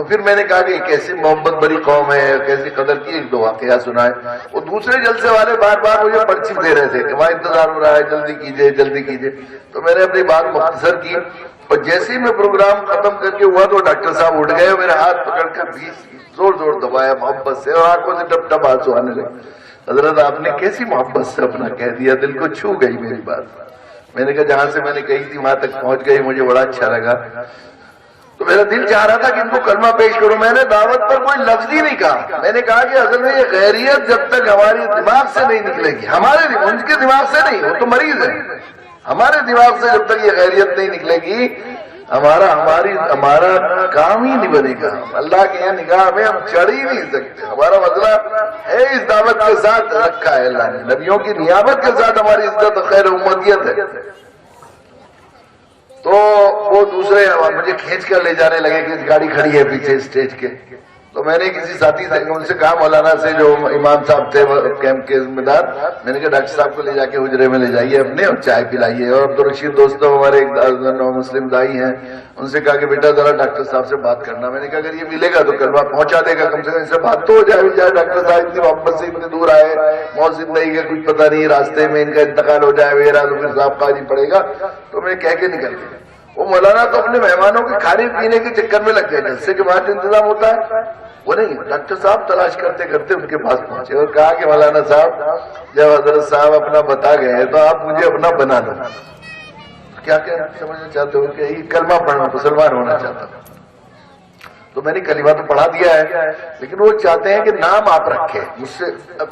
تو پھر میں نے کہا کہ کیسی محبت بری قوم ہے، کیسی قدر کی، ایک دو واقعہ سنائے۔ وہ دوسرے جلسے والے بار بار مجھے پرچی دے رہے تھے کہ وہاں انتظار ہو رہا ہے، جلدی کیجئے جلدی کیجئے۔ تو میں نے اپنی بات مختصر کی، اور جیسے ہی میں پروگرام ختم کر کے ہوا تو ڈاکٹر صاحب اٹھ گئے اور میرے ہاتھ پکڑ کر بھی زور زور دبایا محبت سے، اور آنکھوں سے ٹپ ٹپ آنسو آنے لگے۔ حضرت آپ نے کیسی محبت سے اپنا کہہ دیا، دل کو چھو گئی میری بات۔ میں نے کہا جہاں سے میں نے کہی تھی وہاں تک پہنچ گئی، مجھے بڑا اچھا لگا۔ تو میرا دل چاہ رہا تھا کہ ان کو کلمہ پیش کروں، میں نے دعوت پر کوئی لفظ ہی نہیں کہا۔ میں نے کہا کہ اصل میں یہ غیریت جب تک ہماری دماغ سے نہیں نکلے گی، ان کے دماغ سے نہیں، وہ تو مریض ہے، ہمارے دماغ سے جب تک یہ غیریت نہیں نکلے گی، ہمارا کام ہی نہیں بنے گا۔ اللہ کے یہاں نگاہ میں ہم چڑھ ہی نہیں سکتے۔ ہمارا مسئلہ ہے اس دعوت کے ساتھ رکھا ہے اللہ نے، نبیوں کی نیابت کے ساتھ ہماری عزت و خیر امتیت ہے۔ تو وہ دوسرے مجھے کھینچ کر لے جانے لگے کہ گاڑی کھڑی ہے پیچھے اسٹیج کے۔ تو میں نے کسی ساتھی سے ان سے کہا، مولانا سے جو امام صاحب تھے کیمپ کے ذمہ دار، میں نے کہا ڈاکٹر صاحب کو لے جا کے حجرے میں لے جائیے اپنے اور چائے پلائیے۔ اور عبدالرشید دوستوں ہمارے ایک مسلم دائی ہیں، ان سے کہا کہ بیٹا ذرا ڈاکٹر صاحب سے بات کرنا۔ میں نے کہا اگر یہ ملے گا تو کلمہ پہنچا دے گا، کم سے کم ان سے بات تو ہو جائے۔ ڈاکٹر صاحب اتنی محبت سے اتنے دور آئے، موت زندگی کا کچھ پتہ نہیں، راستے میں ان کا انتقال ہو جائے وغیرہ تو پھر صاحب قاضی پڑے گا۔ تو میں کہہ کے نکل گیا۔ وہ مولانا تو اپنے مہمانوں کے کھانے پینے کے چکر میں لگ گئے، جلسے کے بعد انتظام ہوتا ہے وہ نہیں۔ ڈاکٹر صاحب تلاش کرتے کرتے ان کے پاس پہنچے اور کہا کہ مولانا صاحب جب حضرت صاحب اپنا بتا گئے تو آپ مجھے اپنا بنا دو۔ کیا سمجھنا چاہتے ہو کہ یہ کلمہ پڑھنا، مسلمان ہونا چاہتا ہوں۔ تو میں نے کلمہ تو پڑھا دیا ہے، لیکن وہ چاہتے ہیں کہ نام آپ رکھیں۔ مجھ سے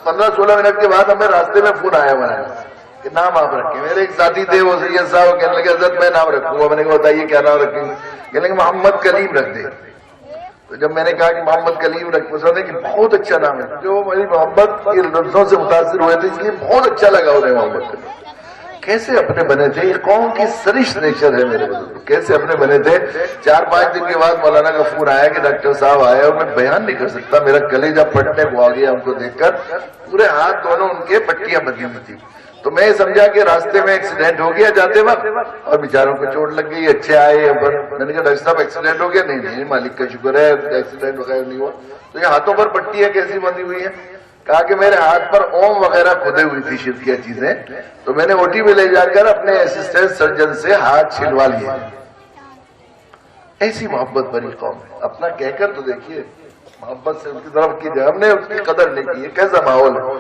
15-16 منٹ کے بعد ہمیں راستے میں فون آیا ہوا ہے کہ نام آپ رکھیں۔ میرے ایک ساتھی تھے وہ سید صاحب، کہنے لگے حضرت میں نام رکھوں گا۔ میں نے کہا بتائیے کیا نام رکھیں گے؟ کہنے لگے محمد کلیم رکھ دے۔ تو جب میں نے کہا کہ محمد کلیم رکھ دے کہ بہت اچھا نام ہے، جو میری محبت کے لفظوں سے متاثر ہوئے تھے اس لیے بہت اچھا لگا انہیں محمد کلیم۔ کیسے اپنے بنے تھے، یہ قوم کی سرشت نیچر ہے میرے بزرگ، کیسے اپنے بنے تھے۔ 4-5 دن کے بعد مولانا کا فون آیا کہ ڈاکٹر صاحب آئے، اور میں بیان نہیں کر سکتا، میرا کلیجہ پھٹنے کو آ گیا ان کو دیکھ کر۔ پورے ہاتھ دونوں ان کے پٹیاں بندھی ہوئی تھی۔ تو میں سمجھا کہ راستے میں ایکسیڈنٹ ہو گیا جاتے وقت اور بیچاروں کو چوٹ لگ گئی، اچھے آئے۔ میں نے کہا ڈاکٹر صاحب ایکسیڈنٹ ہو گیا؟ نہیں مالک کا شکر ہے ایکسیڈنٹ وغیرہ نہیں ہوا۔ تو یہ ہاتھوں پر پٹیاں کیسی بندھی ہوئی ہیں؟ کہا کہ میرے ہاتھ پر اوم وغیرہ کھدے ہوئی تھی شرکیہ چیزیں، تو میں نے اوٹی میں لے جا کر اپنے اسسٹنٹ سرجن سے ہاتھ چھلوا لیے۔ ایسی محبت بری قوم ہے، اپنا کہہ کر تو دیکھیے، محبت سے ان کی طرف کی جائے، ہم نے اس کی قدر نہیں کی۔ یہ کیسا ماحول ہے؟